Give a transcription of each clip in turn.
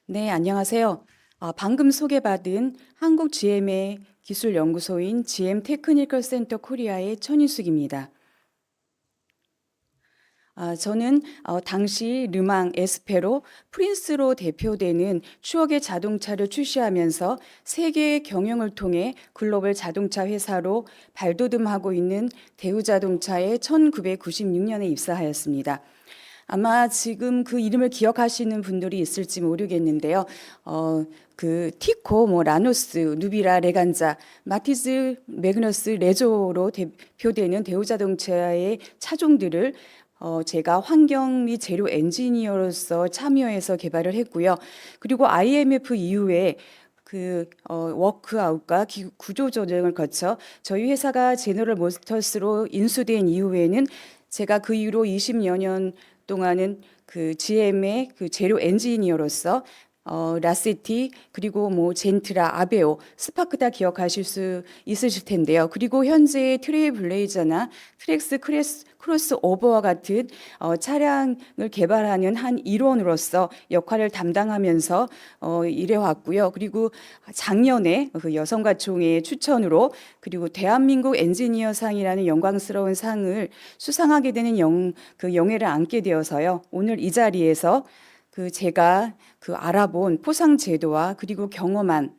네, 안녕하세요. 방금 소개받은 한국 GM의 기술연구소인 GM 테크니컬 센터 코리아의 천인숙입니다. 저는 당시 르망, 에스페로, 프린스로 대표되는 추억의 자동차를 출시하면서 세계의 경영을 통해 글로벌 자동차 회사로 발돋움하고 있는 대우자동차에 1996년에 입사하였습니다. 아마 지금 그 이름을 기억하시는 분들이 있을지 모르겠는데요. 티코, 라노스, 누비라, 레간자, 마티즈, 매그너스, 레조로 대표되는 대우자동차의 차종들을 제가 환경 및 재료 엔지니어로서 참여해서 개발을 했고요. 그리고 IMF 이후에 워크아웃과 구조 조정을 거쳐 저희 회사가 제너럴 모터스로 인수된 이후에는 제가 그 이후로 20여 년 동안은 그 GM의 그 재료 엔지니어로서 라세티 그리고 젠트라, 아베오, 스파크 다 기억하실 수 있으실 텐데요. 그리고 현재 트레일블레이저나 트랙스 크로스오버와 같은 차량을 개발하는 한 일원으로서 역할을 담당하면서 일해왔고요. 그리고 작년에 그 여성가총회 추천으로 그리고 대한민국 엔지니어상이라는 영광스러운 상을 수상하게 되는 영예를 안게 되어서요. 오늘 이 자리에서 제가 알아본 포상 제도와 그리고 경험한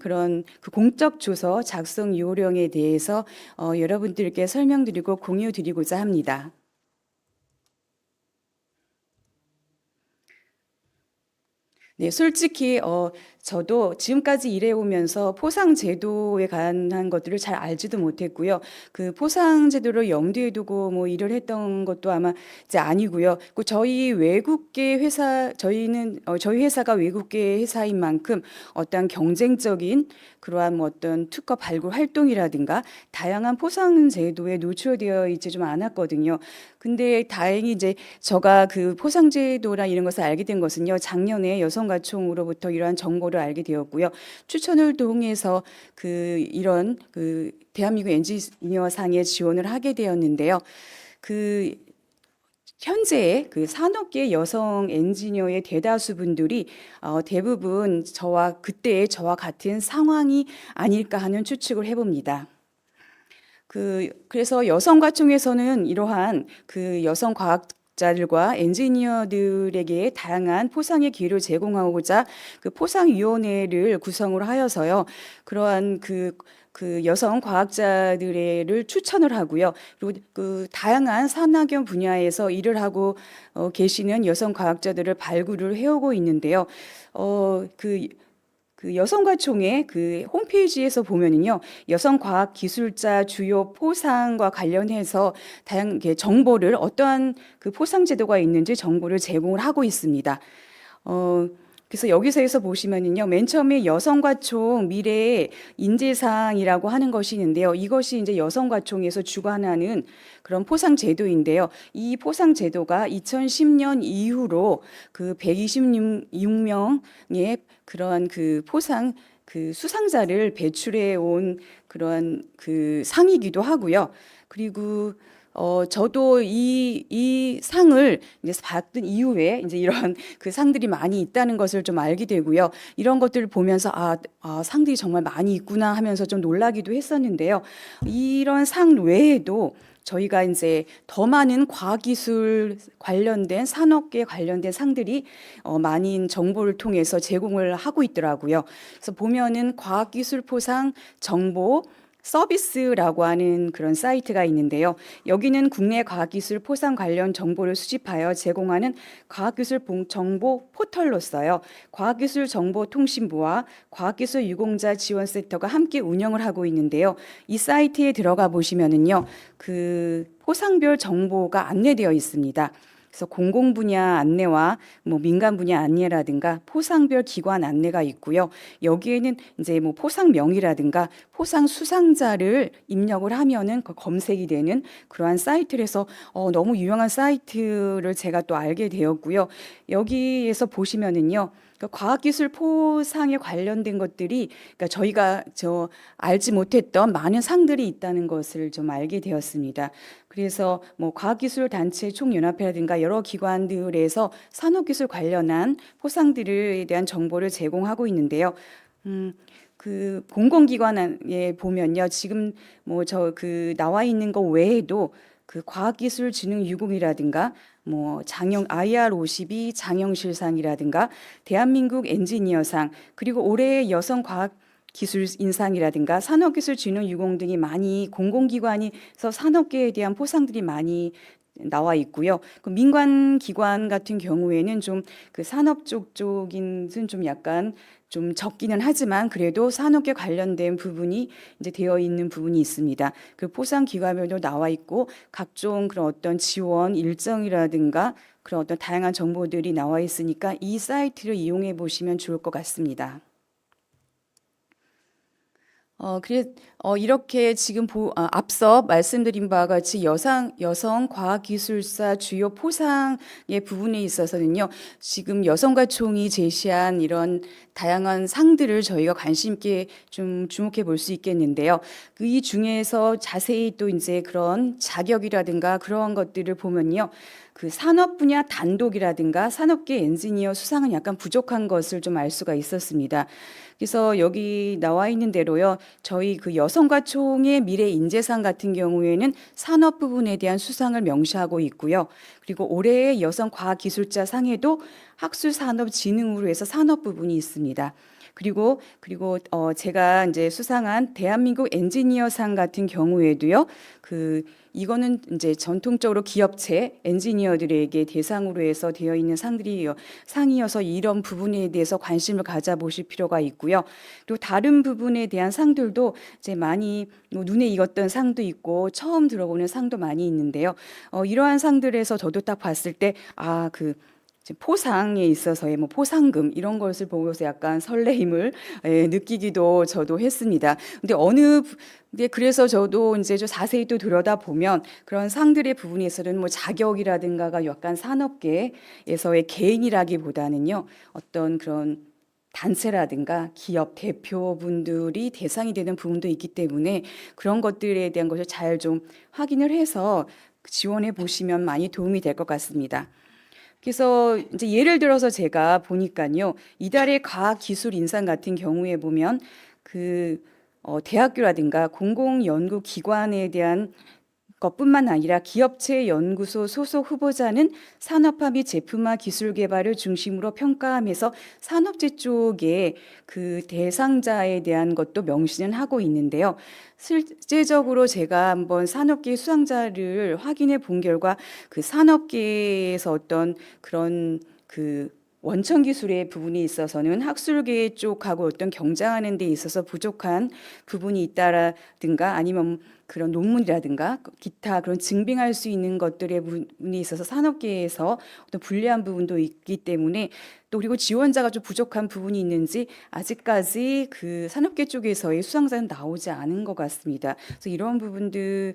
그런 그 공적 조서 작성 요령에 대해서 여러분들께 설명드리고 공유드리고자 합니다. 네, 솔직히 저도 지금까지 일해오면서 포상 제도에 관한 것들을 잘 알지도 못했고요. 그 포상 제도를 염두에 두고 일을 했던 것도 아마 이제 아니고요. 저희 회사가 외국계 회사인 만큼 어떤 경쟁적인 그러한 어떤 특허 발굴 활동이라든가 다양한 포상 제도에 노출되어 있지 좀 않았거든요. 근데 다행히 이제 제가 그 포상 제도나 이런 것을 알게 된 것은요. 작년에 여성가총으로부터 이러한 정보를 알게 되었고요. 추천을 통해서 이런 대한민국 엔지니어상에 지원을 하게 되었는데요. 현재 산업계 여성 엔지니어의 대다수 분들이 대부분 그때의 저와 같은 상황이 아닐까 하는 추측을 해봅니다. 그래서 여성과총에서는 이러한 여성 과학자들과 엔지니어들에게 다양한 포상의 기회를 제공하고자 포상위원회를 구성을 하여서요. 그러한 여성 과학자들을 추천을 하고요. 그리고 다양한 산학연 분야에서 일을 하고 계시는 여성 과학자들을 발굴을 해오고 있는데요. 여성과총의 홈페이지에서 보면은요, 여성과학기술자 주요 포상과 관련해서 다양하게 정보를 어떠한 포상 제도가 있는지 정보를 제공을 하고 있습니다. 그래서 여기서 보시면은요, 맨 처음에 여성과총 미래의 인재상이라고 하는 것이 있는데요. 이것이 이제 여성과총에서 주관하는 그런 포상 제도인데요. 이 포상 제도가 2010년 이후로 126명의 그러한 포상 수상자를 배출해 온 그런 상이기도 하고요. 그리고 저도 이 상을 이제 받은 이후에 이제 이런 상들이 많이 있다는 것을 좀 알게 되고요. 이런 것들을 보면서 상들이 정말 많이 있구나 하면서 좀 놀라기도 했었는데요. 이런 상 외에도 저희가 이제 더 많은 과학기술 관련된 산업계 관련된 상들이 많은 정보를 통해서 제공을 하고 있더라고요. 그래서 보면은 과학기술 포상 정보 서비스라고 하는 그런 사이트가 있는데요. 여기는 국내 과학기술 포상 관련 정보를 수집하여 제공하는 과학기술 정보 포털로서요. 과학기술정보통신부와 과학기술유공자 지원센터가 함께 운영을 하고 있는데요. 이 사이트에 들어가 보시면은요. 포상별 정보가 안내되어 있습니다. 그래서 공공 분야 안내와 민간 분야 안내라든가 포상별 기관 안내가 있고요. 여기에는 이제 포상명이라든가 포상 수상자를 입력을 하면은 검색이 되는 그러한 사이트라서 너무 유용한 사이트를 제가 또 알게 되었고요. 여기에서 보시면은요. 그러니까 과학기술 포상에 관련된 것들이 그러니까 저희가 알지 못했던 많은 상들이 있다는 것을 좀 알게 되었습니다. 그래서 뭐 과학기술 단체 총연합회라든가 여러 기관들에서 산업기술 관련한 포상들에 대한 정보를 제공하고 있는데요. 그 공공기관에 보면요, 지금 뭐 그 나와 있는 거 외에도 그 과학기술진흥유공이라든가 뭐 장영 IR52 장영실상이라든가 대한민국 엔지니어상 그리고 올해의 여성 과학 기술 인상이라든가 산업기술진흥유공 등이 많이 공공기관에서 산업계에 대한 포상들이 많이 나와 있고요. 그 민간 기관 같은 경우에는 좀 그 산업 쪽인 좀 약간 좀 적기는 하지만 그래도 산업계 관련된 부분이 이제 되어 있는 부분이 있습니다. 그 포상 기관별로 나와 있고 각종 그런 어떤 지원 일정이라든가 그런 어떤 다양한 정보들이 나와 있으니까 이 사이트를 이용해 보시면 좋을 것 같습니다. 이렇게 지금 앞서 말씀드린 바와 같이 여성 과학기술사 주요 포상의 부분에 있어서는요, 지금 여성가총이 제시한 이런 다양한 상들을 저희가 관심 있게 좀 주목해 볼 수 있겠는데요. 이 중에서 자세히 또 이제 그런 자격이라든가 그러한 것들을 보면요. 그 산업 분야 단독이라든가 산업계 엔지니어 수상은 약간 부족한 것을 좀 알 수가 있었습니다. 그래서 여기 나와 있는 대로요, 저희 그 여성가총의 미래 인재상 같은 경우에는 산업 부분에 대한 수상을 명시하고 있고요. 그리고 올해의 여성 과학기술자 상에도 학술산업진흥으로 해서 산업 부분이 있습니다. 그리고 제가 이제 수상한 대한민국 엔지니어상 같은 경우에도요. 이거는 이제 전통적으로 기업체 엔지니어들에게 대상으로 해서 되어 있는 상이어서 이런 부분에 대해서 관심을 가져보실 필요가 있고요. 그리고 다른 부분에 대한 상들도 이제 많이 눈에 익었던 상도 있고 처음 들어보는 상도 많이 있는데요. 이러한 상들에서 저도 딱 봤을 때 포상에 있어서의 뭐 포상금 이런 것을 보고서 약간 설레임을 느끼기도 저도 했습니다. 근데 그래서 저도 이제 좀 자세히 또 들여다보면 그런 상들의 부분에서는 뭐 자격이라든가가 약간 산업계에서의 개인이라기보다는요, 어떤 그런 단체라든가 기업 대표분들이 대상이 되는 부분도 있기 때문에 그런 것들에 대한 것을 잘 좀 확인을 해서 지원해 보시면 많이 도움이 될 것 같습니다. 그래서 이제 예를 들어서 제가 보니까요, 이달의 과학기술 인상 같은 경우에 보면 대학교라든가 공공연구기관에 대한 것뿐만 아니라 기업체 연구소 소속 후보자는 산업화 및 제품화 기술 개발을 중심으로 평가하면서 산업재 쪽에 그 대상자에 대한 것도 명시는 하고 있는데요. 실제적으로 제가 한번 산업계 수상자를 확인해 본 결과 그 산업계에서 어떤 그런 원천 기술의 부분이 있어서는 학술계 쪽하고 어떤 경쟁하는 데 있어서 부족한 부분이 있다라든가 아니면 그런 논문이라든가 기타 그런 증빙할 수 있는 것들의 부분이 있어서 산업계에서 어떤 불리한 부분도 있기 때문에 또 그리고 지원자가 좀 부족한 부분이 있는지 아직까지 그 산업계 쪽에서의 수상자는 나오지 않은 것 같습니다. 그래서 이런 부분들을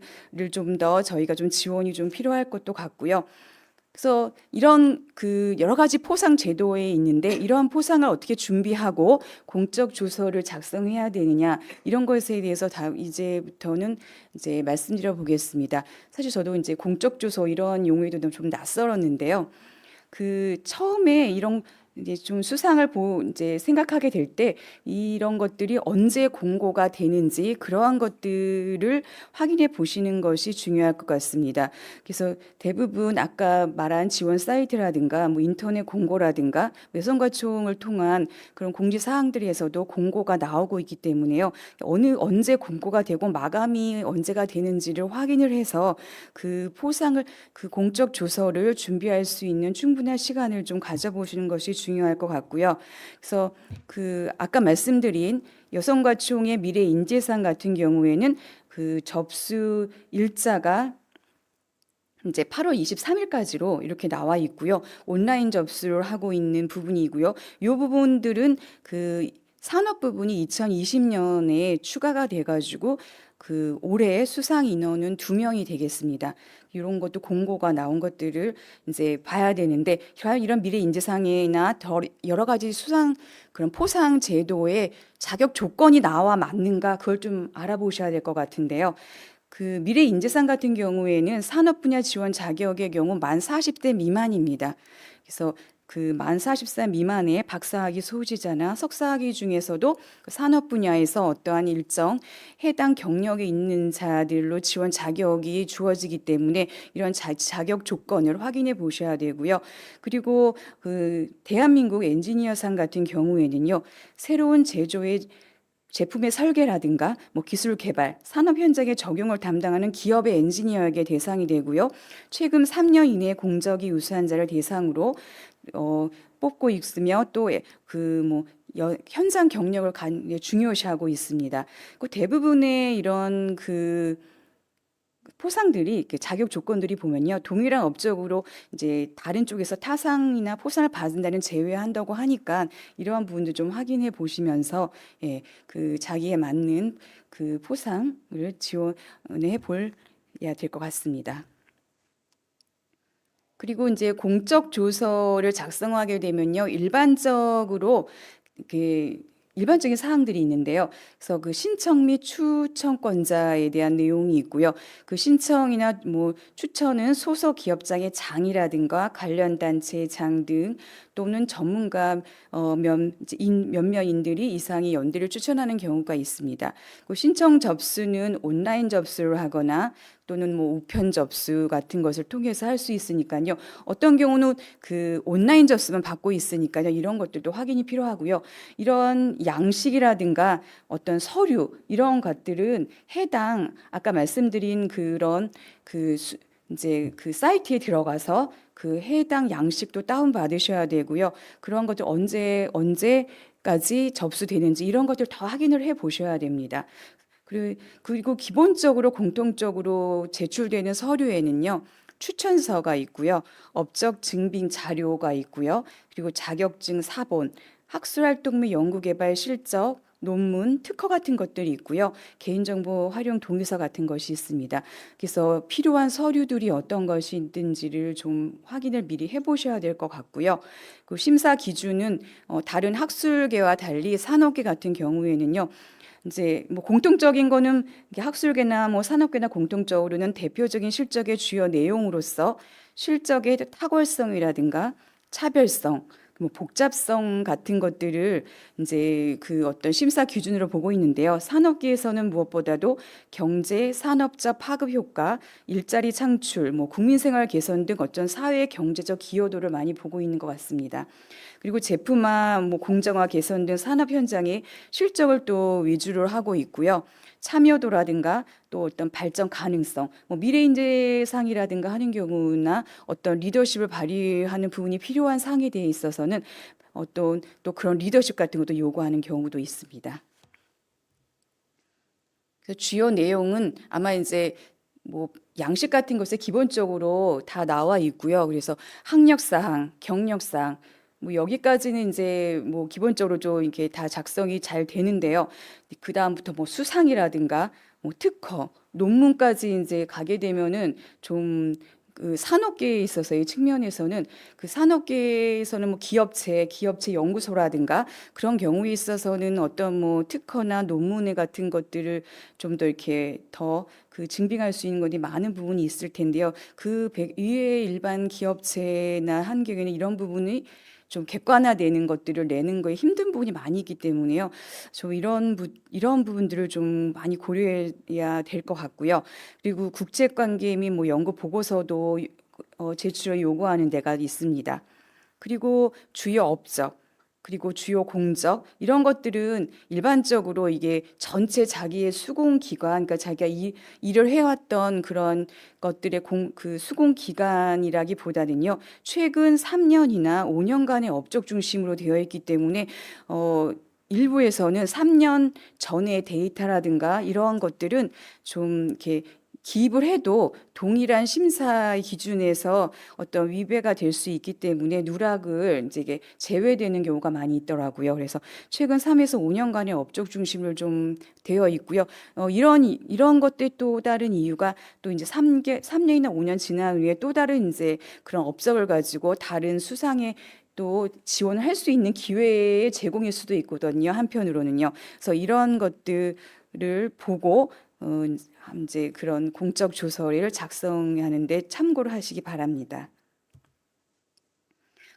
좀 더 저희가 좀 지원이 좀 필요할 것도 같고요. 그래서 이런 여러 가지 포상 제도에 있는데 이러한 포상을 어떻게 준비하고 공적 조서를 작성해야 되느냐 이런 것에 대해서 이제부터는 이제 말씀드려 보겠습니다. 사실 저도 이제 공적 조서 이런 용어에도 좀 낯설었는데요. 처음에 이런 이제 좀 수상을 이제 생각하게 될 때 이런 것들이 언제 공고가 되는지 그러한 것들을 확인해 보시는 것이 중요할 것 같습니다. 그래서 대부분 아까 말한 지원 사이트라든가 뭐 인터넷 공고라든가 여성가총을 통한 그런 공지 사항들에서도 공고가 나오고 있기 때문에요. 언제 공고가 되고 마감이 언제가 되는지를 확인을 해서 그 공적 조서를 준비할 수 있는 충분한 시간을 좀 가져보시는 것이 중요할 것 같고요. 그래서 아까 말씀드린 여성가총의 미래 인재상 같은 경우에는 접수 일자가 이제 8월 23일까지로 이렇게 나와 있고요. 온라인 접수를 하고 있는 부분이고요. 이 부분들은 산업 부분이 2020년에 추가가 돼가지고 그 올해 수상 인원은 2명이 되겠습니다. 이런 것도 공고가 나온 것들을 이제 봐야 되는데, 과연 이런 미래 인재상이나 여러 가지 수상 그런 포상 제도의 자격 조건이 나와 맞는가, 그걸 좀 알아보셔야 될 것 같은데요. 그 미래 인재상 같은 경우에는 산업 분야 지원 자격의 경우 만 40대 미만입니다. 그래서 그 만 40살 미만의 박사학위 소지자나 석사학위 중에서도 그 산업 분야에서 어떠한 일정 해당 경력이 있는 자들로 지원 자격이 주어지기 때문에 이런 자격 조건을 확인해 보셔야 되고요. 그리고 그 대한민국 엔지니어상 같은 경우에는요, 새로운 제조의 제품의 설계라든가 뭐 기술 개발, 산업 현장의 적용을 담당하는 기업의 엔지니어에게 대상이 되고요. 최근 3년 이내 공적이 우수한 자를 대상으로 뽑고 있으며 또 그 뭐 현장 경력을 중요시하고 있습니다. 그 대부분의 이런 그 포상들이 이렇게 자격 조건들이 보면요, 동일한 업적으로 이제 다른 쪽에서 타상이나 포상을 받는다는 제외한다고 하니까 이러한 부분도 좀 확인해 보시면서 그 자기에 맞는 그 포상을 지원해 볼야 될 것 같습니다. 그리고 이제 공적 조서를 작성하게 되면요, 일반적인 사항들이 있는데요. 그래서 그 신청 및 추천권자에 대한 내용이 있고요. 그 신청이나 뭐 추천은 소속 기업장의 장이라든가 관련 단체의 장 등 또는 전문가 몇몇인들이 이상의 연대를 추천하는 경우가 있습니다. 그 신청 접수는 온라인 접수를 하거나 또는 뭐 우편 접수 같은 것을 통해서 할 수 있으니까요. 어떤 경우는 그 온라인 접수만 받고 있으니까요. 이런 것들도 확인이 필요하고요. 이런 양식이라든가 어떤 서류 이런 것들은 해당 아까 말씀드린 그런 이제 그 사이트에 들어가서 그 해당 양식도 다운 받으셔야 되고요. 그런 것들 언제까지 접수되는지 이런 것들 다 확인을 해 보셔야 됩니다. 그리고 기본적으로 공통적으로 제출되는 서류에는요, 추천서가 있고요, 업적 증빙 자료가 있고요, 그리고 자격증 사본, 학술활동 및 연구개발 실적, 논문, 특허 같은 것들이 있고요, 개인정보 활용 동의서 같은 것이 있습니다. 그래서 필요한 서류들이 어떤 것이 있는지를 좀 확인을 미리 해보셔야 될 것 같고요. 그 심사 기준은 다른 학술계와 달리 산업계 같은 경우에는요, 이제 뭐 공통적인 거는 학술계나 뭐 산업계나 공통적으로는 대표적인 실적의 주요 내용으로서 실적의 탁월성이라든가 차별성, 뭐 복잡성 같은 것들을 이제 그 어떤 심사 기준으로 보고 있는데요. 산업계에서는 무엇보다도 경제, 산업적 파급 효과, 일자리 창출, 뭐 국민생활 개선 등 어떤 사회 경제적 기여도를 많이 보고 있는 것 같습니다. 그리고 제품화, 뭐 공정화 개선 등 산업 현장의 실적을 또 위주로 하고 있고요. 참여도라든가 또 어떤 발전 가능성, 뭐 미래인재상이라든가 하는 경우나 어떤 리더십을 발휘하는 부분이 필요한 상에 대해 있어서는 어떤 또 그런 리더십 같은 것도 요구하는 경우도 있습니다. 그래서 주요 내용은 아마 이제 뭐 양식 같은 것에 기본적으로 다 나와 있고요. 그래서 학력사항, 경력사항, 뭐 여기까지는 이제 뭐 기본적으로 좀 이렇게 다 작성이 잘 되는데요. 그 다음부터 뭐 수상이라든가 뭐 특허, 논문까지 이제 가게 되면은 좀 그 산업계에 있어서의 측면에서는 그 산업계에서는 뭐 기업체 연구소라든가 그런 경우에 있어서는 어떤 뭐 특허나 논문에 같은 것들을 좀 더 이렇게 더 그 증빙할 수 있는 것이 많은 부분이 있을 텐데요. 그 이외의 일반 기업체나 한 경우에는 이런 부분이 좀 객관화되는 것들을 내는 거에 힘든 부분이 많이 있기 때문에요. 이런 부분들을 좀 많이 고려해야 될 것 같고요. 그리고 국제관계 및 뭐 연구 보고서도 제출을 요구하는 데가 있습니다. 그리고 주요 업적, 그리고 주요 공적 이런 것들은 일반적으로 이게 전체 자기의 수공 기관, 그러니까 자기가 일을 해왔던 그런 것들의 그 수공 기간이라기보다는요, 최근 3년이나 5년간의 업적 중심으로 되어 있기 때문에 일부에서는 3년 전의 데이터라든가 이러한 것들은 좀 이렇게 기입을 해도 동일한 심사의 기준에서 어떤 위배가 될 수 있기 때문에 누락을 이제 이게 제외되는 경우가 많이 있더라고요. 그래서 최근 3에서 5년간의 업적 중심으로 좀 되어 있고요. 이런 것들 또 다른 이유가 또 이제 3년이나 5년 지난 후에 또 다른 이제 그런 업적을 가지고 다른 수상에 또 지원을 할 수 있는 기회의 제공일 수도 있거든요. 한편으로는요. 그래서 이런 것들을 보고 이제 그런 공적 조서를 작성하는데 참고를 하시기 바랍니다.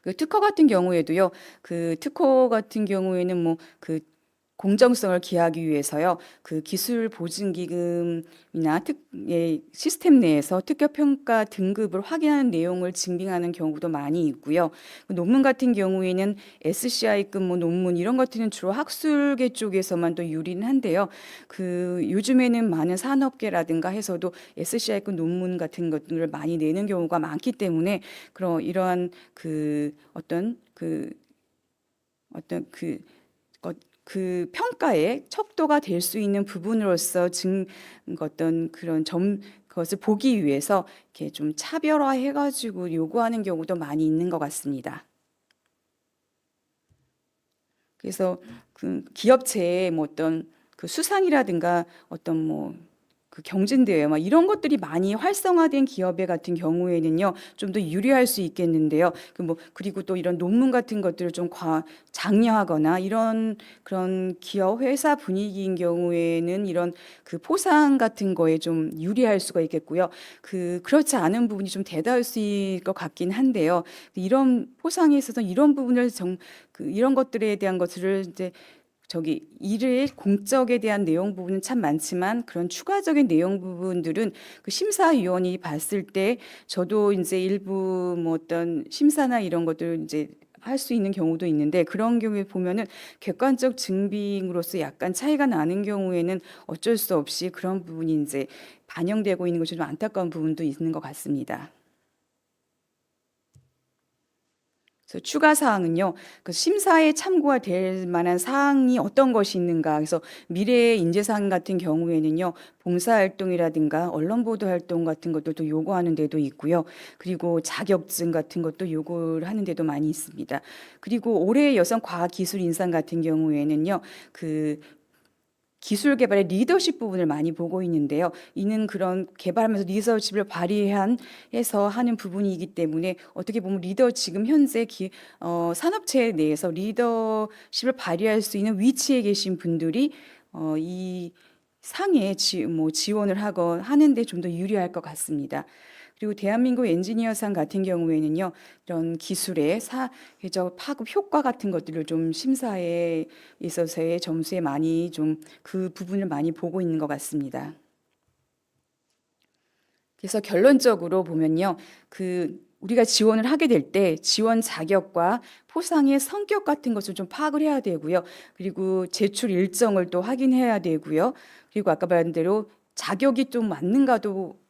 그 특허 같은 경우에도요. 그 특허 같은 경우에는 뭐그 공정성을 기하기 위해서요. 그 기술 보증 기금이나 시스템 내에서 특허 평가 등급을 확인하는 내용을 증빙하는 경우도 많이 있고요. 그 논문 같은 경우에는 SCI급 논문 이런 것들은 주로 학술계 쪽에서만 또 유리는 한데요. 그 요즘에는 많은 산업계라든가 해서도 SCI급 논문 같은 것들을 많이 내는 경우가 많기 때문에 그런 이러한 어떤 그 평가의 척도가 될 수 있는 부분으로서 어떤 그런 그것을 보기 위해서 이렇게 좀 차별화해가지고 요구하는 경우도 많이 있는 것 같습니다. 그래서 그 기업체의 뭐 어떤 그 수상이라든가 어떤 그 경진대회 막 이런 것들이 많이 활성화된 기업의 같은 경우에는요 좀 더 유리할 수 있겠는데요. 그리고 또 이런 논문 같은 것들을 좀 장려하거나 이런 그런 기업 회사 분위기인 경우에는 이런 그 포상 같은 거에 좀 유리할 수가 있겠고요. 그렇지 않은 부분이 좀 대다할 수 있을 것 같긴 한데요. 이런 포상에 있어서 이런 부분을 이런 것들에 대한 것들을 이제 일의 공적에 대한 내용 부분은 참 많지만 그런 추가적인 내용 부분들은 그 심사위원이 봤을 때 저도 이제 일부 어떤 심사나 이런 것들 이제 할 수 있는 경우도 있는데 그런 경우에 보면은 객관적 증빙으로서 약간 차이가 나는 경우에는 어쩔 수 없이 그런 부분이 이제 반영되고 있는 것이 좀 안타까운 부분도 있는 것 같습니다. 그래서 추가 사항은요, 그 심사에 참고가 될 만한 사항이 어떤 것이 있는가. 그래서 미래의 인재상 같은 경우에는요, 봉사활동이라든가 언론보도 활동 같은 것들도 요구하는 데도 있고요. 그리고 자격증 같은 것도 요구를 하는 데도 많이 있습니다. 그리고 올해의 여성 과학기술 인상 같은 경우에는요, 기술 개발의 리더십 부분을 많이 보고 있는데요. 이는 그런 개발하면서 리더십을 발휘해서 하는 부분이기 때문에 어떻게 보면 지금 현재 산업체 내에서 리더십을 발휘할 수 있는 위치에 계신 분들이 이 상에 지원을 하는데 좀 더 유리할 것 같습니다. 그리고 대한민국 엔지니어상 같은 경우에는요, 이런 기술의 사회적 파급 효과 같은 것들을 좀 심사에 있어서의 점수에 많이 좀 그 부분을 많이 보고 있는 것 같습니다. 그래서 결론적으로 보면요, 우리가 지원을 하게 될 때 지원 자격과 포상의 성격 같은 것을 좀 파악을 해야 되고요. 그리고 제출 일정을 또 확인해야 되고요. 그리고 아까 말한 대로 자격이 좀 맞는가도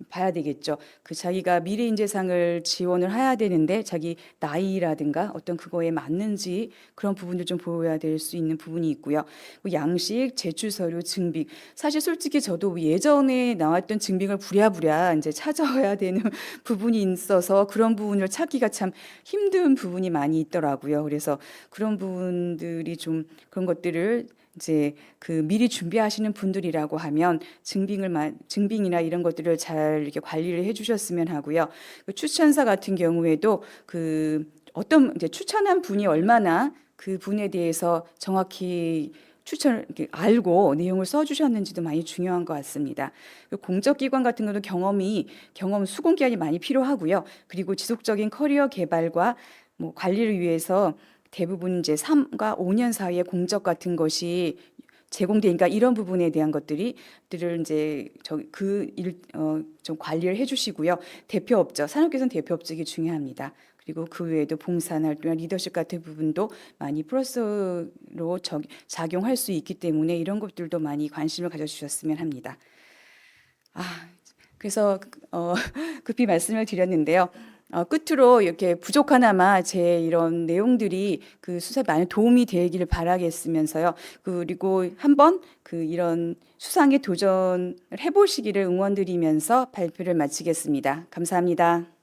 봐야 되겠죠. 자기가 미래인재상을 지원을 해야 되는데 자기 나이라든가 어떤 그거에 맞는지 그런 부분도 좀 보여야 될 수 있는 부분이 있고요. 양식, 제출 서류, 증빙. 사실 솔직히 저도 예전에 나왔던 증빙을 부랴부랴 이제 찾아와야 되는 부분이 있어서 그런 부분을 찾기가 참 힘든 부분이 많이 있더라고요. 그래서 그런 부분들이 좀 그런 것들을 이제 미리 준비하시는 분들이라고 하면 증빙이나 이런 것들을 잘 이렇게 관리를 해주셨으면 하고요. 추천사 같은 경우에도 어떤 이제 추천한 분이 얼마나 그 분에 대해서 정확히 추천을 이렇게 알고 내용을 써주셨는지도 많이 중요한 것 같습니다. 공적기관 같은 경우도 경험 수공 기간이 많이 필요하고요. 그리고 지속적인 커리어 개발과 관리를 위해서 대부분 이제 3과 5년 사이에 공적 같은 것이 제공되니까 이런 부분에 대한 들을 이제 좀 관리를 해주시고요. 산업계에서는 대표 업적이 중요합니다. 그리고 그 외에도 봉사나 활동이나 리더십 같은 부분도 많이 플러스로 작용할 수 있기 때문에 이런 것들도 많이 관심을 가져주셨으면 합니다. 그래서 급히 말씀을 드렸는데요. 끝으로 이렇게 부족하나마 제 이런 내용들이 그 수사에 많은 도움이 되기를 바라겠으면서요. 그리고 한번 그 이런 수상에 도전을 해보시기를 응원드리면서 발표를 마치겠습니다. 감사합니다.